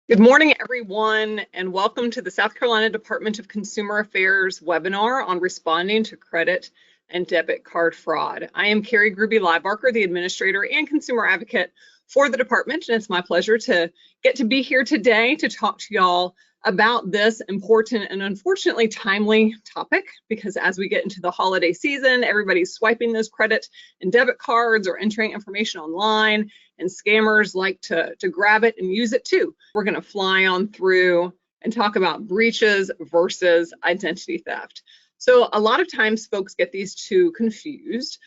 Good morning, everyone, and welcome to the South Carolina Department of Consumer Affairs webinar on responding to credit and debit card fraud. I am Carrie Gruby-Liebarker, the administrator and consumer advocate for the department, and it's my pleasure to get to be here today to talk to y'all about this important and unfortunately timely topic, because as we get into the holiday season, everybody's swiping those credit and debit cards or entering information online, and scammers like to grab it and use it too. We're going to fly on through and talk about breaches versus identity theft. So a lot of times folks get these two confused.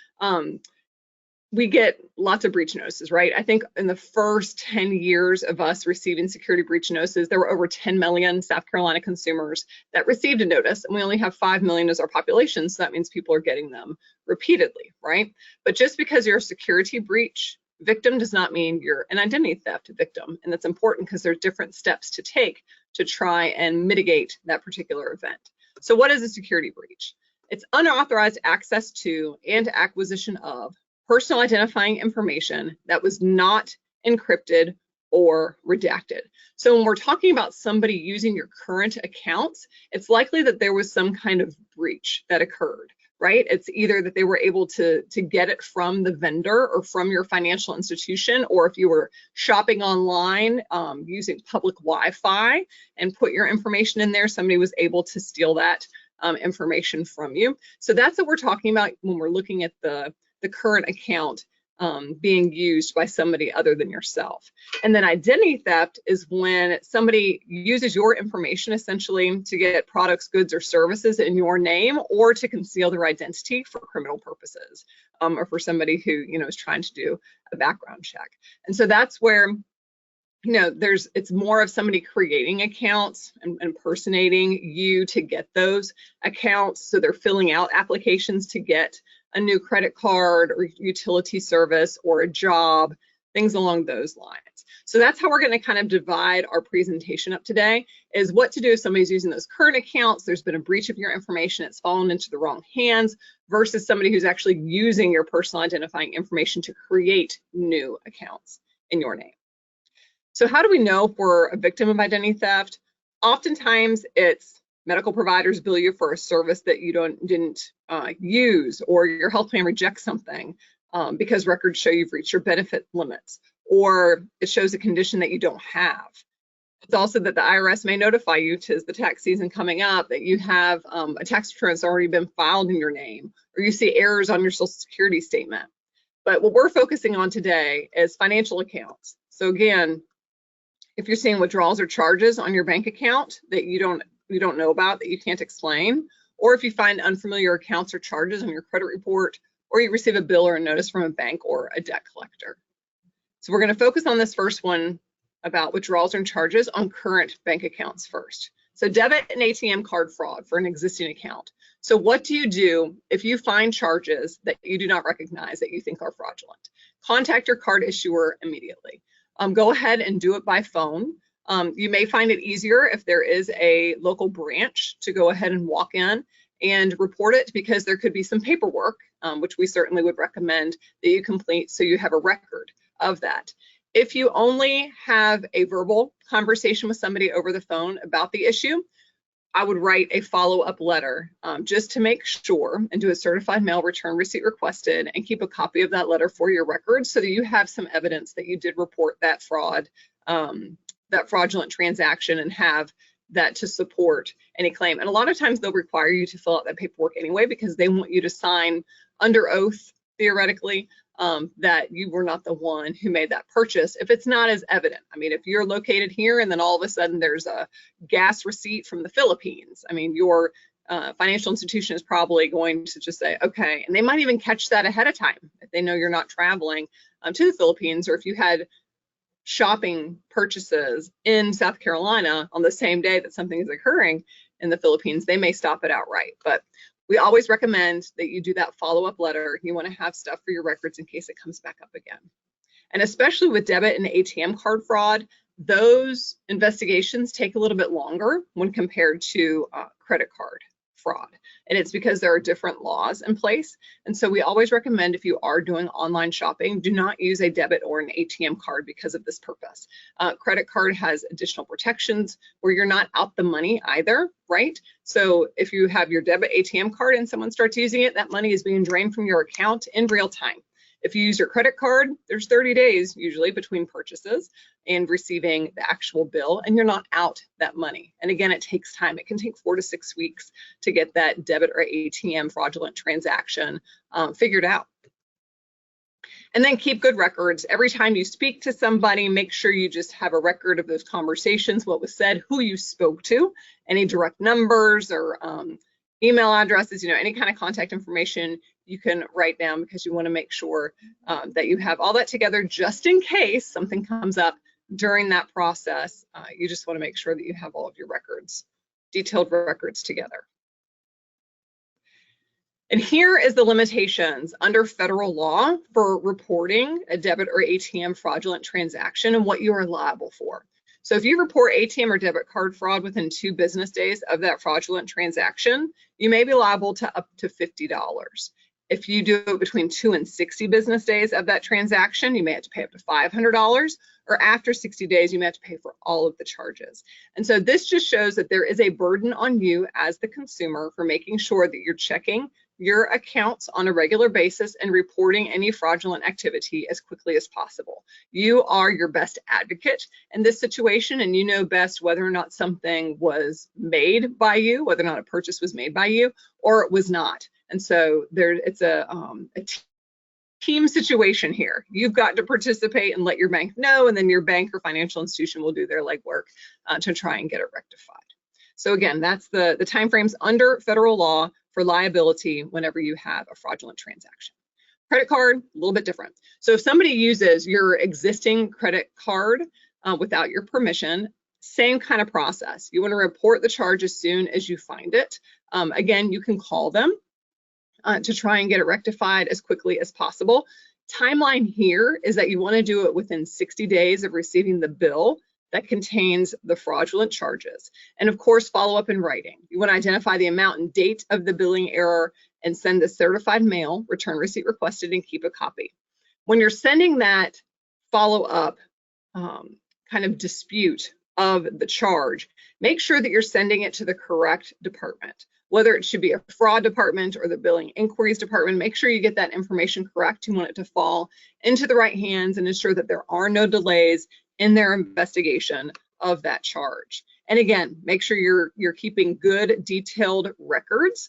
We get lots of breach notices, right? I think in the first 10 years of us receiving security breach notices, there were over 10 million South Carolina consumers that received a notice, and we only have 5 million as our population, so that means people are getting them repeatedly, right? But just because you're a security breach victim does not mean you're an identity theft victim, and that's important because there are different steps to take to try and mitigate that particular event. So what is a security breach? It's unauthorized access to and acquisition of personal identifying information that was not encrypted or redacted. So when we're talking about somebody using your current accounts, it's likely that there was some kind of breach that occurred, right? It's either that they were able to get it from the vendor or from your financial institution, or if you were shopping online using public Wi-Fi and put your information in there, somebody was able to steal that information from you. So that's what we're talking about when we're looking at the current account being used by somebody other than yourself. And then identity theft is when somebody uses your information essentially to get products, goods, or services in your name, or to conceal their identity for criminal purposes, or for somebody who is trying to do a background check. And so that's where it's more of somebody creating accounts and impersonating you to get those accounts. So they're filling out applications to get a new credit card or utility service or a job, things along those lines. So that's how we're going to kind of divide our presentation up today, is what to do if somebody's using those current accounts, there's been a breach of your information, it's fallen into the wrong hands, versus somebody who's actually using your personal identifying information to create new accounts in your name. So how do we know if we're a victim of identity theft? Oftentimes it's medical providers bill you for a service that you didn't use, or your health plan rejects something because records show you've reached your benefit limits, or it shows a condition that you don't have. It's also that the IRS may notify you, 'tis the tax season coming up, that you have a tax return that's already been filed in your name, or you see errors on your Social Security statement. But what we're focusing on today is financial accounts. So again, if you're seeing withdrawals or charges on your bank account that you don't know about, that you can't explain, or if you find unfamiliar accounts or charges on your credit report, or you receive a bill or a notice from a bank or a debt collector. So we're going to focus on this first one about withdrawals and charges on current bank accounts first. So debit and ATM card fraud for an existing account. So what do you do if you find charges that you do not recognize that you think are fraudulent? Contact your card issuer immediately. Go ahead and do it by phone. You may find it easier if there is a local branch to go ahead and walk in and report it, because there could be some paperwork, which we certainly would recommend that you complete so you have a record of that. If you only have a verbal conversation with somebody over the phone about the issue, I would write a follow-up letter just to make sure, and do a certified mail return receipt requested, and keep a copy of that letter for your records so that you have some evidence that you did report that fraud, that fraudulent transaction, and have that to support any claim. And a lot of times they'll require you to fill out that paperwork anyway, because they want you to sign under oath, theoretically, that you were not the one who made that purchase if it's not as evident. I mean, if you're located here and then all of a sudden there's a gas receipt from the Philippines, I mean, your financial institution is probably going to just say, okay, and they might even catch that ahead of time if they know you're not traveling to the Philippines, or if you had shopping purchases in South Carolina on the same day that something is occurring in the Philippines, they may stop it outright. But we always recommend that you do that follow-up letter. You want to have stuff for your records in case it comes back up again. And especially with debit and ATM card fraud, those investigations take a little bit longer when compared to credit card fraud. And it's because there are different laws in place. And so we always recommend, if you are doing online shopping, do not use a debit or an ATM card because of this purpose. Credit card has additional protections where you're not out the money either, right? So if you have your debit ATM card and someone starts using it, that money is being drained from your account in real time. If you use your credit card, there's 30 days usually between purchases and receiving the actual bill, and you're not out that money. And again, it takes time. It can take 4 to 6 weeks to get that debit or ATM fraudulent transaction figured out. And then keep good records. Every time you speak to somebody, make sure you just have a record of those conversations, what was said, who you spoke to, any direct numbers or email addresses, any kind of contact information you can write down, because you want to make sure that you have all that together just in case something comes up during that process. You just want to make sure that you have all of your records, detailed records together. And here is the limitations under federal law for reporting a debit or ATM fraudulent transaction and what you are liable for. So if you report ATM or debit card fraud within 2 business days of that fraudulent transaction, you may be liable to up to $50. If you do it between 2 and 60 business days of that transaction, you may have to pay up to $500, or after 60 days, you may have to pay for all of the charges. And so this just shows that there is a burden on you as the consumer for making sure that you're checking your accounts on a regular basis and reporting any fraudulent activity as quickly as possible. You are your best advocate in this situation, and you know best whether or not something was made by you, whether or not a purchase was made by you, or it was not. And so it's a team situation here. You've got to participate and let your bank know, and then your bank or financial institution will do their legwork to try and get it rectified. So again, that's the timeframes under federal law for liability whenever you have a fraudulent transaction. Credit card, a little bit different. So if somebody uses your existing credit card without your permission, same kind of process. You want to report the charge as soon as you find it. Again, you can call them to try and get it rectified as quickly as possible. Timeline here is that you want to do it within 60 days of receiving the bill that contains the fraudulent charges. And of course, follow up in writing. You want to identify the amount and date of the billing error and send the certified mail, return receipt requested, and keep a copy. When you're sending that follow-up kind of dispute of the charge, make sure that you're sending it to the correct department. Whether it should be a fraud department or the billing inquiries department, make sure you get that information correct. You want it to fall into the right hands and ensure that there are no delays in their investigation of that charge. And again, make sure you're keeping good detailed records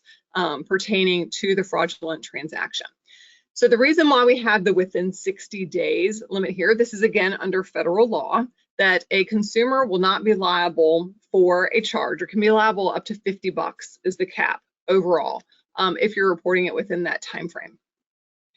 pertaining to the fraudulent transaction. So the reason why we have the within 60 days limit here, this is again under federal law, that a consumer will not be liable for a charge, or can be liable up to $50 is the cap overall if you're reporting it within that time frame.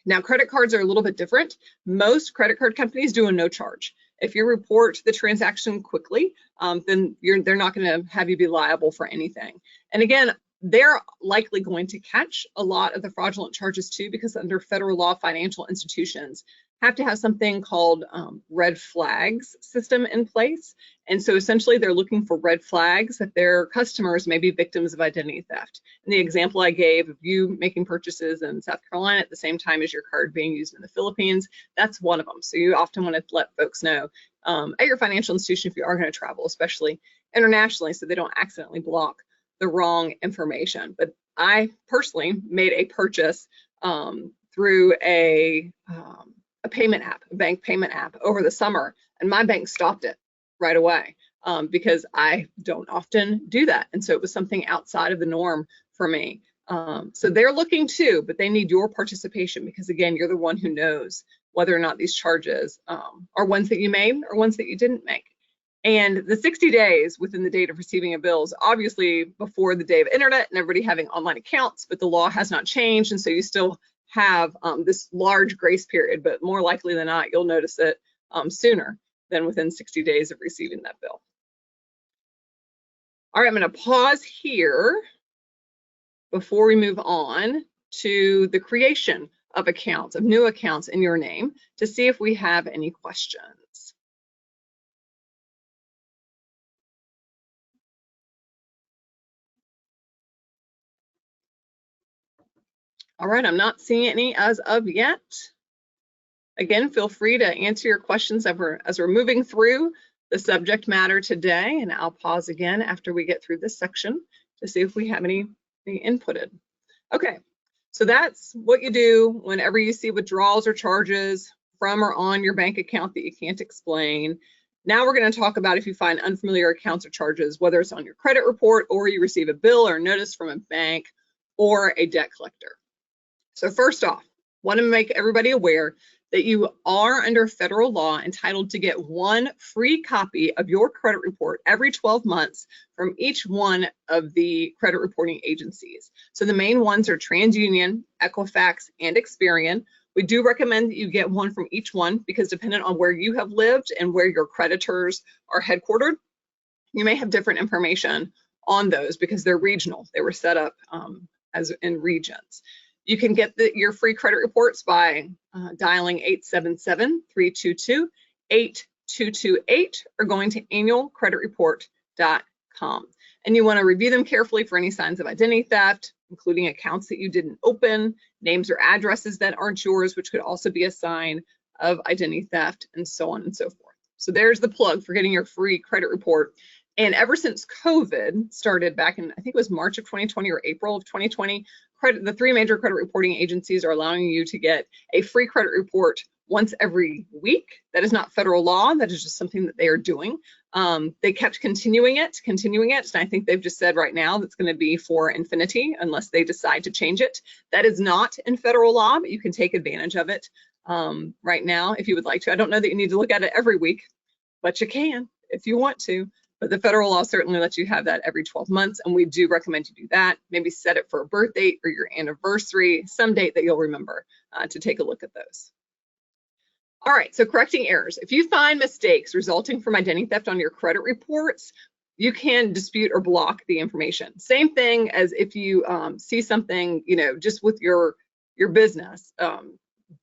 Now, credit cards are a little bit different. Most credit card companies do a no charge. If you report the transaction quickly, then they're not going to have you be liable for anything. And again, they're likely going to catch a lot of the fraudulent charges too, because under federal law, financial institutions have to have something called red flags system in place. And so essentially they're looking for red flags that their customers may be victims of identity theft. And the example I gave of you making purchases in South Carolina at the same time as your card being used in the Philippines, that's one of them. So you often want to let folks know at your financial institution if you are going to travel, especially internationally, so they don't accidentally block the wrong information. But I personally made a purchase through a payment app, a bank payment app over the summer, and my bank stopped it right away because I don't often do that. And so it was something outside of the norm for me. So they're looking too, but they need your participation because again, you're the one who knows whether or not these charges are ones that you made or ones that you didn't make. And the 60 days within the date of receiving a bill is obviously before the day of internet and everybody having online accounts, but the law has not changed. And so you still have this large grace period, but more likely than not, you'll notice it sooner than within 60 days of receiving that bill. All right, I'm going to pause here before we move on to the creation of accounts, of new accounts in your name, to see if we have any questions. All right, I'm not seeing any as of yet. Again, feel free to answer your questions as we're moving through the subject matter today, and I'll pause again after we get through this section to see if we have any inputted. Okay, so that's what you do whenever you see withdrawals or charges from or on your bank account that you can't explain. Now we're going to talk about if you find unfamiliar accounts or charges, whether it's on your credit report or you receive a bill or notice from a bank or a debt collector. So first off, want to make everybody aware that you are under federal law entitled to get one free copy of your credit report every 12 months from each one of the credit reporting agencies. So the main ones are TransUnion, Equifax, and Experian. We do recommend that you get one from each one because depending on where you have lived and where your creditors are headquartered, you may have different information on those because they're regional. They were set up as in regions. You can get your free credit reports by dialing 877-322-8228 or going to annualcreditreport.com. And you want to review them carefully for any signs of identity theft, including accounts that you didn't open, names or addresses that aren't yours, which could also be a sign of identity theft, and so on and so forth. So there's the plug for getting your free credit report. And ever since COVID started back in, I think it was March of 2020 or April of 2020, the three major credit reporting agencies are allowing you to get a free credit report once every week. That is not federal law. That is just something that they are doing. They kept continuing it, and I think they've just said right now that's going to be for infinity unless they decide to change it. That is not in federal law, but you can take advantage of it right now if you would like to. I don't know that you need to look at it every week, but you can if you want to. But the federal law certainly lets you have that every 12 months, and we do recommend you do that. Maybe set it for a birth date or your anniversary, some date that you'll remember to take a look at those. All right, so correcting errors. If you find mistakes resulting from identity theft on your credit reports, you can dispute or block the information. Same thing as if you see something, just with your business,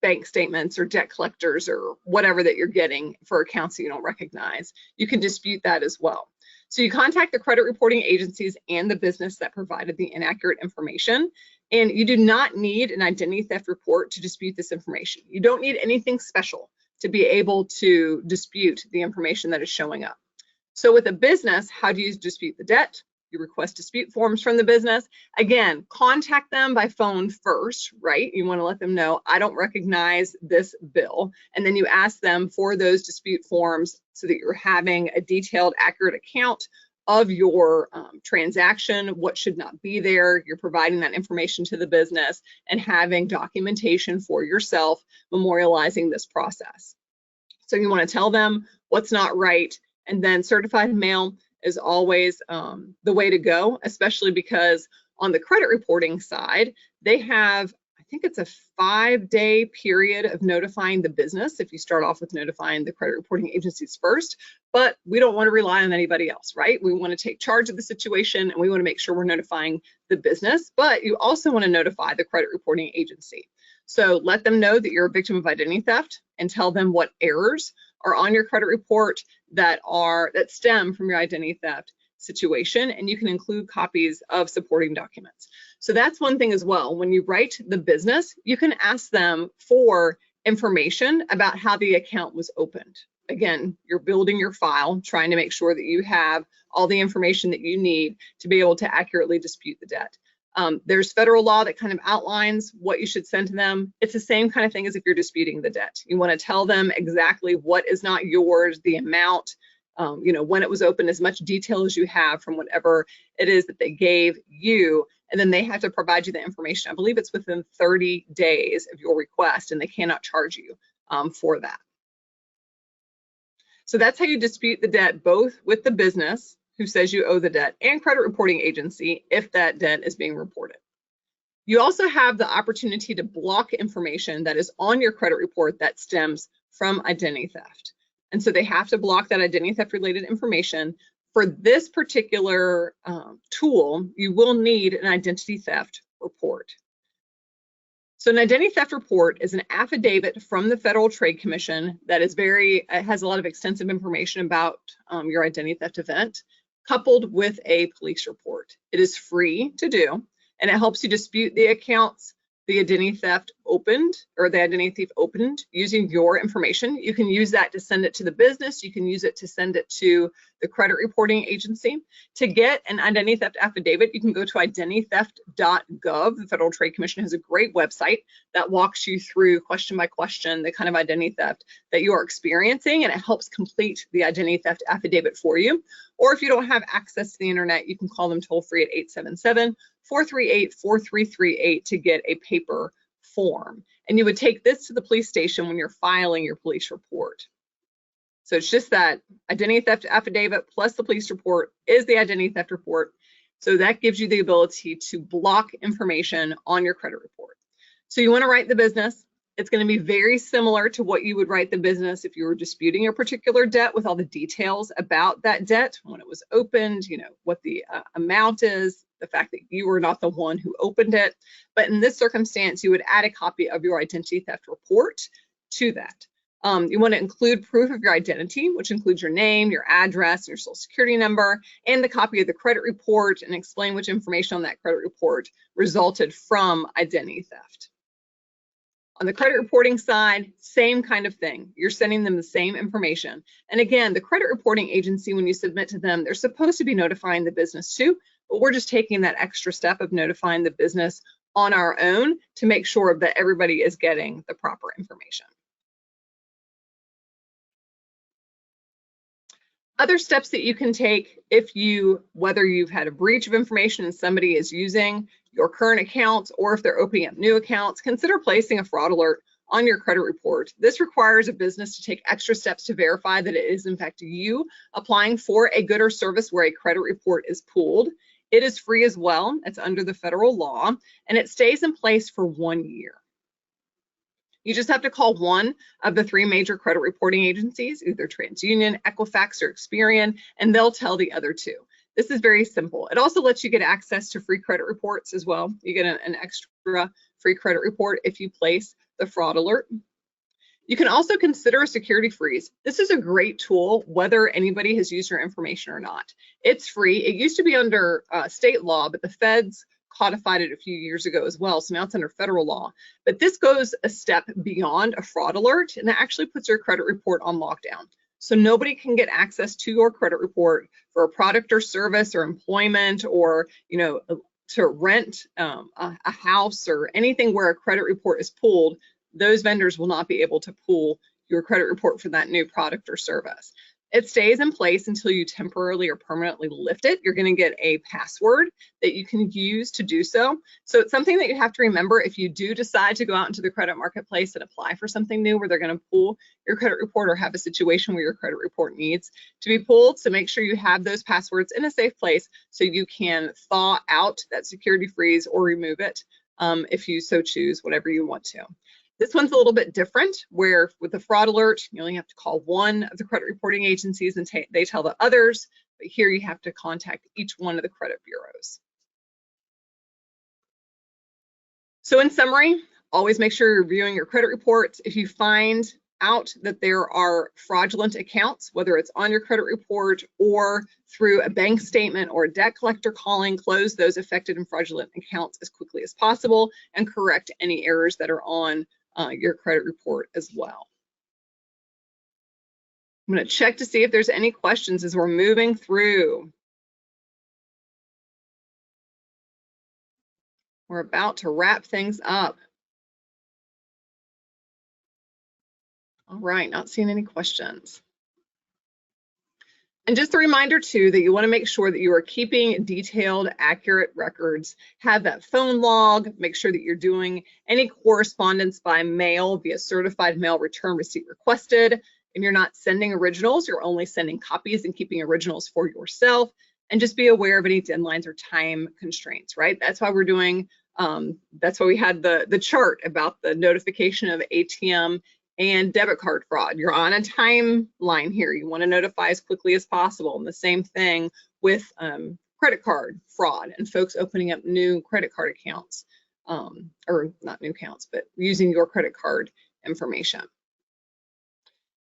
bank statements or debt collectors or whatever that you're getting for accounts that you don't recognize, you can dispute that as well. So you contact the credit reporting agencies and the business that provided the inaccurate information, and you do not need an identity theft report to dispute this information. You don't need anything special to be able to dispute the information that is showing up. So with a business, how do you dispute the debt? You request dispute forms from the business. Again, contact them by phone first, right? You want to let them know, I don't recognize this bill. And then you ask them for those dispute forms so that you're having a detailed, accurate account of your transaction, what should not be there. You're providing that information to the business and having documentation for yourself, memorializing this process. So you want to tell them what's not right, and then certified mail is always the way to go, especially because on the credit reporting side, they have, I think it's a 5-day period of notifying the business if you start off with notifying the credit reporting agencies first, but we don't want to rely on anybody else, right? We want to take charge of the situation and we want to make sure we're notifying the business, but you also want to notify the credit reporting agency. So let them know that you're a victim of identity theft and tell them what errors are on your credit report that stem from your identity theft situation, and you can include copies of supporting documents. So that's one thing as well. When you write the business, you can ask them for information about how the account was opened. Again, you're building your file, trying to make sure that you have all the information that you need to be able to accurately dispute the debt. There's federal law that kind of outlines what you should send to them. It's the same kind of thing as if you're disputing the debt. You want to tell them exactly what is not yours, the amount, when it was opened, as much detail as you have from whatever it is that they gave you, and then they have to provide you the information. I believe it's within 30 days of your request, and they cannot charge you for that. So that's how you dispute the debt, both with the business who says you owe the debt and credit reporting agency if that debt is being reported. You also have the opportunity to block information that is on your credit report that stems from identity theft. And so they have to block that identity theft related information. For this particular tool, you will need an identity theft report. So an identity theft report is an affidavit from the Federal Trade Commission that is has a lot of extensive information about your identity theft event, coupled with a police report. It is free to do, and it helps you dispute the accounts the identity theft opened, or the identity thief opened using your information. You can use that to send it to the business. You can use it to send it to the credit reporting agency. To get an identity theft affidavit, you can go to identitytheft.gov. The Federal Trade Commission has a great website that walks you through question by question the kind of identity theft that you are experiencing, and it helps complete the identity theft affidavit for you. Or if you don't have access to the internet, you can call them toll free at 877-438-4338 to get a paper form. And you would take this to the police station when you're filing your police report. So it's just that identity theft affidavit plus the police report is the identity theft report. So that gives you the ability to block information on your credit report. So you want to write the business. It's going to be very similar to what you would write the business if you were disputing a particular debt, with all the details about that debt, when it was opened, you know, what the amount is, the fact that you were not the one who opened it. But in this circumstance, you would add a copy of your identity theft report to that. You want to include proof of your identity, which includes your name, your address, your social security number, and the copy of the credit report, and explain which information on that credit report resulted from identity theft. On the credit reporting side, same kind of thing. You're sending them the same information. And again, the credit reporting agency, when you submit to them, they're supposed to be notifying the business too, but we're just taking that extra step of notifying the business on our own to make sure that everybody is getting the proper information. Other steps that you can take if whether you've had a breach of information and somebody is using your current accounts, or if they're opening up new accounts, consider placing a fraud alert on your credit report. This requires a business to take extra steps to verify that it is in fact you applying for a good or service where a credit report is pulled. It is free as well. It's under the federal law, and it stays in place for 1 year. You just have to call one of the 3 major credit reporting agencies, either TransUnion, Equifax, or Experian, and they'll tell the other 2. This is very simple. It also lets you get access to free credit reports as well. You get an extra free credit report if you place the fraud alert. You can also consider a security freeze. This is a great tool whether anybody has used your information or not. It's free. It used to be under state law, but the feds codified it a few years ago as well, so now it's under federal law. But this goes a step beyond a fraud alert, and it actually puts your credit report on lockdown. So nobody can get access to your credit report for a product or service or employment, or to rent a house or anything where a credit report is pulled. Those vendors will not be able to pull your credit report for that new product or service. It stays in place until you temporarily or permanently lift it. You're going to get a password that you can use to do so. So it's something that you have to remember if you do decide to go out into the credit marketplace and apply for something new where they're going to pull your credit report, or have a situation where your credit report needs to be pulled. So make sure you have those passwords in a safe place so you can thaw out that security freeze or remove it if you so choose, whatever you want to. This one's a little bit different, where with the fraud alert, you only have to call one of the credit reporting agencies and they tell the others, but here you have to contact each one of the credit bureaus. So in summary, always make sure you're reviewing your credit reports. If you find out that there are fraudulent accounts, whether it's on your credit report or through a bank statement or a debt collector calling, close those affected and fraudulent accounts as quickly as possible and correct any errors that are on your credit report as well. I'm going to check to see if there's any questions as we're moving through. We're about to wrap things up. All right, not seeing any questions. And just a reminder too that you want to make sure that you are keeping detailed, accurate records. Have that phone log, make sure that you're doing any correspondence by mail via certified mail return receipt requested, and you're not sending originals, you're only sending copies and keeping originals for yourself. And just be aware of any deadlines or time constraints, right? That's why we're doing, that's why we had the chart about the notification of ATM and debit card fraud. You're on a timeline here. You want to notify as quickly as possible. And the same thing with credit card fraud and folks opening up new credit card accounts, or not new accounts, but using your credit card information.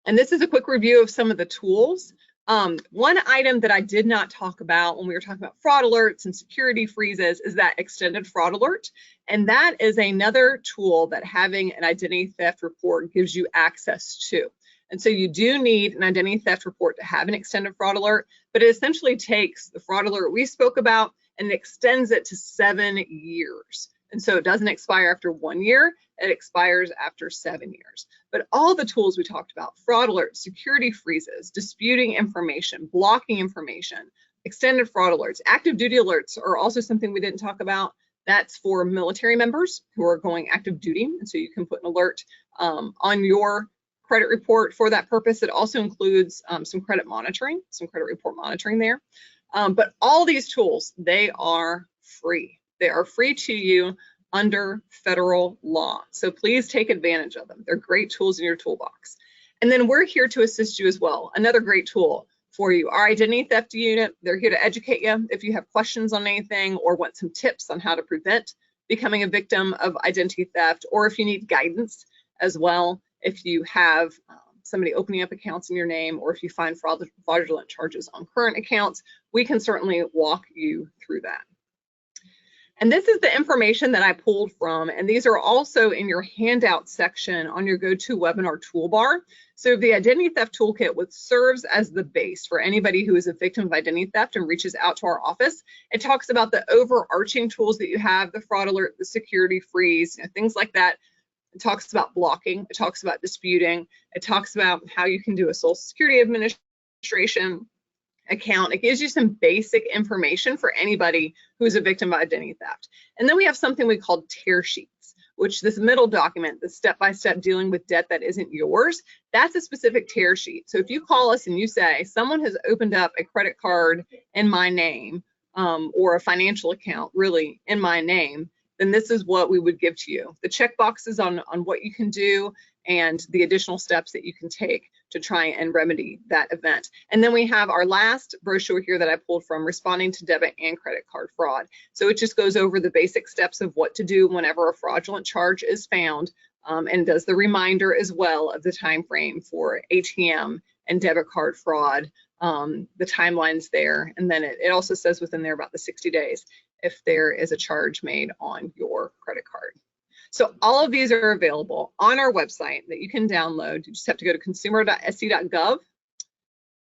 And this is a quick review of some of the tools. One item that I did not talk about when we were talking about fraud alerts and security freezes is that extended fraud alert. And that is another tool that having an identity theft report gives you access to. And so you do need an identity theft report to have an extended fraud alert, but it essentially takes the fraud alert we spoke about and extends it to 7 years. And so it doesn't expire after 1 year, it expires after 7 years. But all the tools we talked about, fraud alerts, security freezes, disputing information, blocking information, extended fraud alerts, active duty alerts are also something we didn't talk about. That's for military members who are going active duty. And so you can put an alert on your credit report for that purpose. It also includes some credit monitoring, some credit report monitoring there. But all these tools, they are free. They are free to you under federal law. So please take advantage of them. They're great tools in your toolbox. And then we're here to assist you as well. Another great tool for you, our identity theft unit. They're here to educate you if you have questions on anything or want some tips on how to prevent becoming a victim of identity theft, or if you need guidance as well, if you have somebody opening up accounts in your name, or if you find fraudulent charges on current accounts, we can certainly walk you through that. And this is the information that I pulled from, and these are also in your handout section on your GoToWebinar toolbar. So the Identity Theft Toolkit, which serves as the base for anybody who is a victim of identity theft and reaches out to our office, it talks about the overarching tools that you have, the fraud alert, the security freeze, things like that. It talks about blocking, it talks about disputing, it talks about how you can do a Social Security Administration account. It gives you some basic information for anybody who's a victim of identity theft. And then we have something we call tear sheets, which this middle document, the step-by-step dealing with debt that isn't yours, that's a specific tear sheet. So if you call us and you say, someone has opened up a credit card in my name, or a financial account really in my name, then this is what we would give to you. The check boxes on what you can do and the additional steps that you can take to try and remedy that event. And then we have our last brochure here that I pulled from, responding to debit and credit card fraud. So it just goes over the basic steps of what to do whenever a fraudulent charge is found, and does the reminder as well of the time frame for ATM and debit card fraud, the timelines there. And then it also says within there about the 60 days if there is a charge made on your credit card. So all of these are available on our website that you can download. You just have to go to consumer.sc.gov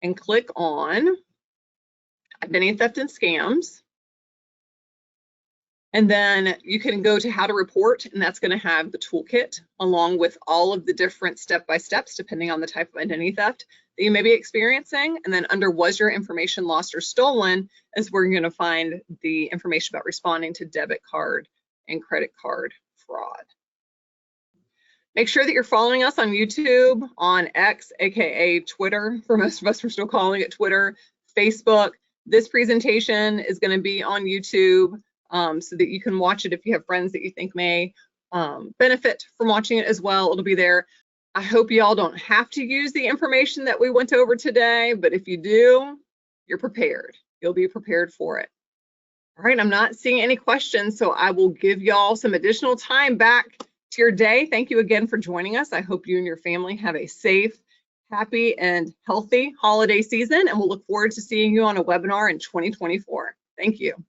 and click on Identity Theft and Scams. And then you can go to how to report, and that's going to have the toolkit along with all of the different step-by-steps depending on the type of identity theft that you may be experiencing. And then under was your information lost or stolen is where you're going to find the information about responding to debit card and credit card fraud. Make sure that you're following us on YouTube, on X, aka Twitter. For most of us, we're still calling it Twitter, Facebook. This presentation is going to be on YouTube, so that you can watch it if you have friends that you think may benefit from watching it as well. It'll be there. I hope you all don't have to use the information that we went over today, but if you do, you're prepared. You'll be prepared for it. All right, I'm not seeing any questions, so I will give y'all some additional time back to your day. Thank you again for joining us. I hope you and your family have a safe, happy, and healthy holiday season, and we'll look forward to seeing you on a webinar in 2024. Thank you.